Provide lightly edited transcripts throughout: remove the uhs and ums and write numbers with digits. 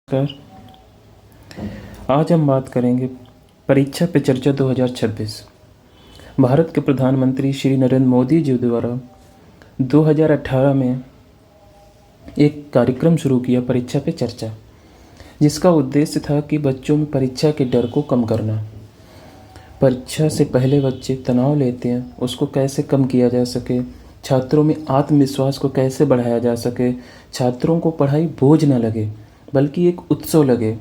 नमस्कार। आज हम बात करेंगे परीक्षा पे चर्चा 2026। भारत के प्रधानमंत्री श्री नरेंद्र मोदी जी द्वारा 2018 में एक कार्यक्रम शुरू किया परीक्षा पे चर्चा, जिसका उद्देश्य था कि बच्चों में परीक्षा के डर को कम करना। परीक्षा से पहले बच्चे तनाव लेते हैं, उसको कैसे कम किया जा सके, छात्रों में आत्मविश्वास को कैसे बढ़ाया जा सके, छात्रों को पढ़ाई बोझ न लगे बल्कि एक उत्सव लगे,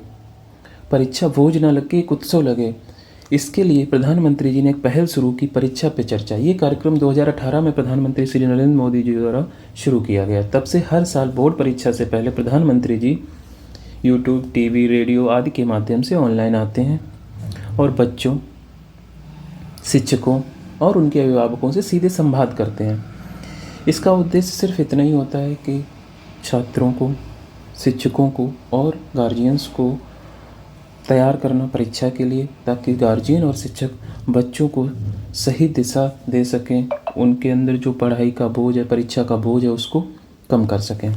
परीक्षा बोझ ना लगे, एक उत्सव लगे। इसके लिए प्रधानमंत्री जी ने एक पहल शुरू की, परीक्षा पे चर्चा। ये कार्यक्रम 2018 में प्रधानमंत्री श्री नरेंद्र मोदी जी द्वारा शुरू किया गया। तब से हर साल बोर्ड परीक्षा से पहले प्रधानमंत्री जी यूट्यूब, टीवी, रेडियो आदि के माध्यम से ऑनलाइन आते हैं और बच्चों, शिक्षकों और उनके अभिभावकों से सीधे संवाद करते हैं। इसका उद्देश्य सिर्फ इतना ही होता है कि छात्रों को, शिक्षकों को और गार्जियंस को तैयार करना परीक्षा के लिए, ताकि गार्जियन और शिक्षक बच्चों को सही दिशा दे सकें, उनके अंदर जो पढ़ाई का बोझ है, परीक्षा का बोझ है, उसको कम कर सकें।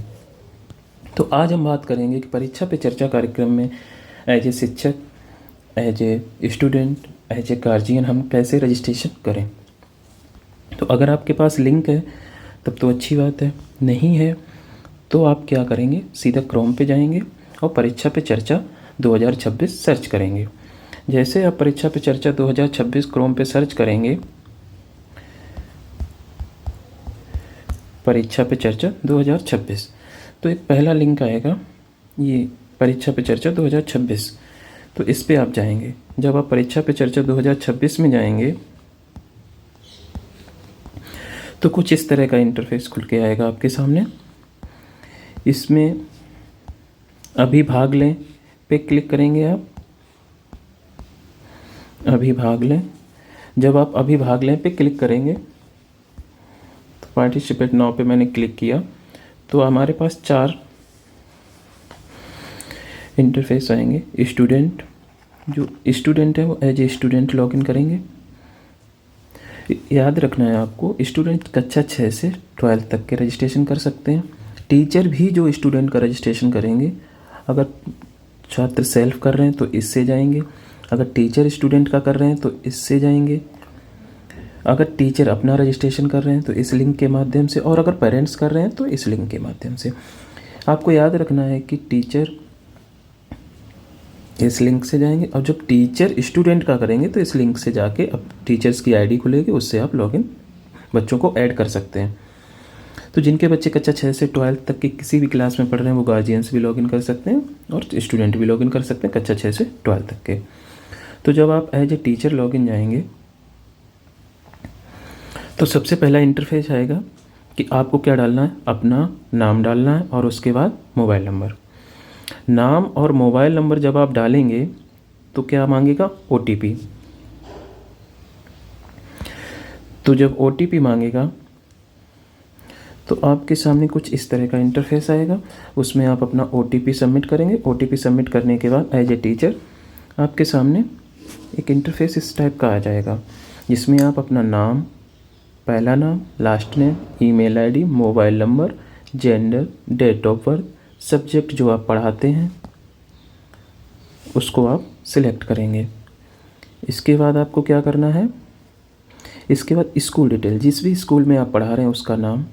तो आज हम बात करेंगे कि परीक्षा पे चर्चा कार्यक्रम में एज ए शिक्षक, as a student, as a guardian हम कैसे रजिस्ट्रेशन करें। तो अगर आपके पास लिंक है तब तो अच्छी बात है, नहीं है तो आप क्या करेंगे, सीधा क्रोम पे जाएंगे और परीक्षा पे चर्चा 2026 सर्च करेंगे। जैसे आप परीक्षा पे चर्चा 2026 क्रोम पे सर्च करेंगे, परीक्षा पे चर्चा 2026, तो एक पहला लिंक आएगा, ये परीक्षा पे चर्चा 2026। तो इस पे आप जाएंगे। जब आप परीक्षा पे चर्चा 2026 में जाएंगे तो कुछ इस तरह का इंटरफेस खुल के आएगा आपके सामने। इसमें अभी भाग लें पे क्लिक करेंगे आप, अभी भाग लें। जब आप अभी भाग लें पे क्लिक करेंगे तो पार्टिसिपेट नाउ पे मैंने क्लिक किया तो हमारे पास 4 इंटरफेस आएंगे। स्टूडेंट, जो स्टूडेंट है वो एज ए स्टूडेंट लॉगिन करेंगे। याद रखना है आपको, स्टूडेंट कक्षा 6 से 12 तक के रजिस्ट्रेशन कर सकते हैं। टीचर भी जो स्टूडेंट का रजिस्ट्रेशन करेंगे, अगर छात्र सेल्फ कर रहे हैं तो इससे जाएंगे, अगर टीचर स्टूडेंट का कर रहे हैं तो इससे जाएंगे, अगर टीचर अपना रजिस्ट्रेशन कर रहे हैं तो इस लिंक के माध्यम से, और अगर पेरेंट्स कर रहे हैं तो इस लिंक के माध्यम से। आपको याद रखना है कि टीचर इस लिंक से जाएंगे और जब टीचर स्टूडेंट का करेंगे तो इस लिंक से जाके अब टीचर्स की आईडी खुलेगी, उससे आप लॉगिन बच्चों को ऐड कर सकते हैं। तो जिनके बच्चे कक्षा 6 से 12 तक की किसी भी क्लास में पढ़ रहे हैं वो गार्जियंस भी लॉगिन कर सकते हैं और स्टूडेंट भी लॉगिन कर सकते हैं कक्षा 6 से 12 तक के। तो जब आप एज ए टीचर लॉगिन जाएंगे तो सबसे पहला इंटरफेस आएगा कि आपको क्या डालना है, अपना नाम डालना है और उसके बाद मोबाइल नंबर। नाम और मोबाइल नंबर जब आप डालेंगे तो क्या मांगेगा, OTP। तो जब OTP मांगेगा तो आपके सामने कुछ इस तरह का इंटरफेस आएगा। उसमें आप अपना OTP सबमिट करेंगे। OTP सबमिट करने के बाद एज ए टीचर आपके सामने एक इंटरफेस इस टाइप का आ जाएगा, जिसमें आप अपना नाम, पहला नाम, last name, email ID, mobile number, gender, date of birth, subject जो आप पढ़ाते हैं उसको आप सिलेक्ट करेंगे। इसके बाद आपको क्या करना है, इसके बाद स्कूल डिटेल, जिस भी स्कूल में आप पढ़ा रहे हैं उसका नाम,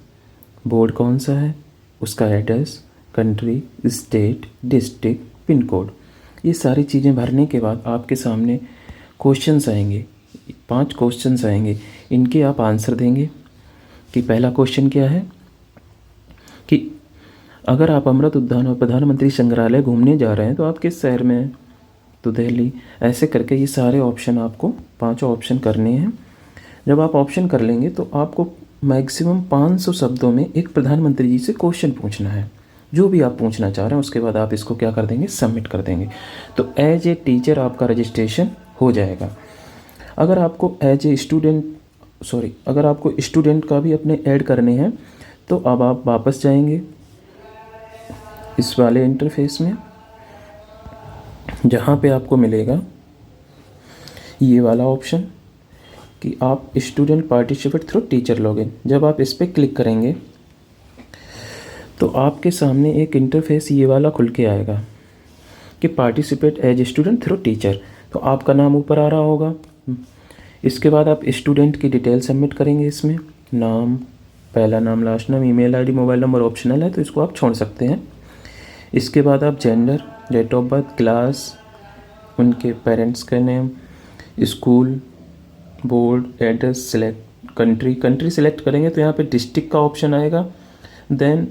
बोर्ड कौन सा है, उसका address, country, state, district, pin code, ये सारी चीज़ें भरने के बाद आपके सामने क्वेश्चंस आएंगे। 5 क्वेश्चंस आएंगे, इनके आप आंसर देंगे। कि पहला क्वेश्चन क्या है कि अगर आप अमृत उद्यान और प्रधानमंत्री संग्रहालय घूमने जा रहे हैं तो आप किस शहर में हैं, तो दिल्ली। ऐसे करके ये सारे ऑप्शन आपको 5 ऑप्शन करने हैं। जब आप ऑप्शन कर लेंगे तो आपको मैक्सिमम 500 शब्दों में एक प्रधानमंत्री जी से क्वेश्चन पूछना है, जो भी आप पूछना चाह रहे हैं। उसके बाद आप इसको क्या कर देंगे, सबमिट कर देंगे। तो एज ए टीचर आपका रजिस्ट्रेशन हो जाएगा। अगर आपको एज ए अगर आपको स्टूडेंट का भी अपने ऐड करने हैं तो अब आप वापस जाएंगे इस वाले इंटरफेस में, जहाँ पे आपको मिलेगा ये वाला ऑप्शन कि आप student participate through teacher login. जब आप इस पर क्लिक करेंगे तो आपके सामने एक इंटरफेस ये वाला खुल के आएगा। कि participate as student through teacher, तो आपका नाम ऊपर आ रहा होगा। इसके बाद आप स्टूडेंट की डिटेल सबमिट करेंगे। इसमें नाम, पहला नाम, लास्ट नाम, email ID, mobile number optional है तो इसको आप छोड़ सकते हैं। इसके बाद आप gender, date of birth, class, उनके पेरेंट्स का name, school, board, address, select country select करेंगे तो यहाँ पे डिस्ट्रिक्ट का ऑप्शन आएगा, देन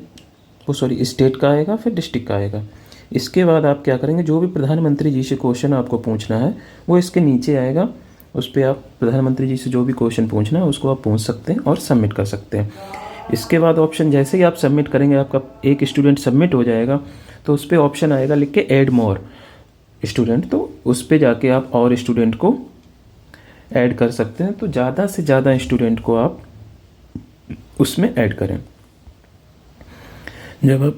स्टेट का आएगा, फिर डिस्ट्रिक्ट का आएगा। इसके बाद आप क्या करेंगे, जो भी प्रधानमंत्री जी से क्वेश्चन आपको पूछना है वो इसके नीचे आएगा, उस पर आप प्रधानमंत्री जी से जो भी क्वेश्चन पूछना है उसको आप पूछ सकते हैं और सबमिट कर सकते हैं। इसके बाद ऑप्शन जैसे ही आप सबमिट करेंगे, आपका एक स्टूडेंट सबमिट हो जाएगा तो उस पर ऑप्शन आएगा लिख के ऐड मोर स्टूडेंट, तो उस पर जाके आप और स्टूडेंट को ऐड कर सकते हैं। तो ज़्यादा से ज़्यादा स्टूडेंट को आप उसमें ऐड करें। जब आप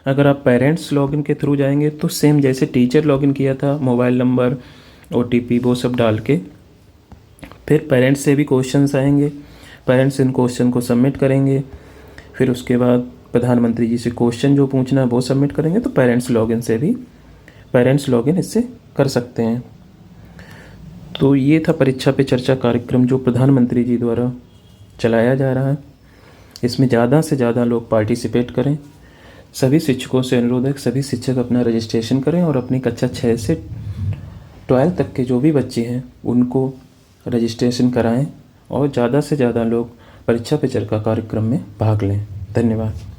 अगर आप पेरेंट्स लॉगिन के थ्रू जाएंगे तो सेम जैसे टीचर लॉगिन किया था, मोबाइल नंबर, OTP वो सब डाल के, फिर पेरेंट्स से भी क्वेश्चंस आएंगे, पेरेंट्स इन क्वेश्चन को सबमिट करेंगे, फिर उसके बाद प्रधानमंत्री जी से क्वेश्चन जो पूछना है वो सबमिट करेंगे, तो पेरेंट्स लॉगिन इससे कर सकते हैं। तो ये था परीक्षा पे चर्चा कार्यक्रम जो प्रधानमंत्री जी द्वारा चलाया जा रहा है। इसमें ज़्यादा से ज़्यादा लोग पार्टिसिपेट करें। सभी शिक्षकों से अनुरोध है, सभी शिक्षक अपना रजिस्ट्रेशन करें और अपनी कक्षा 6 से 12 तक के जो भी बच्चे हैं उनको रजिस्ट्रेशन कराएं और ज़्यादा से ज़्यादा लोग परीक्षा पे चर्चा कार्यक्रम में भाग लें। धन्यवाद।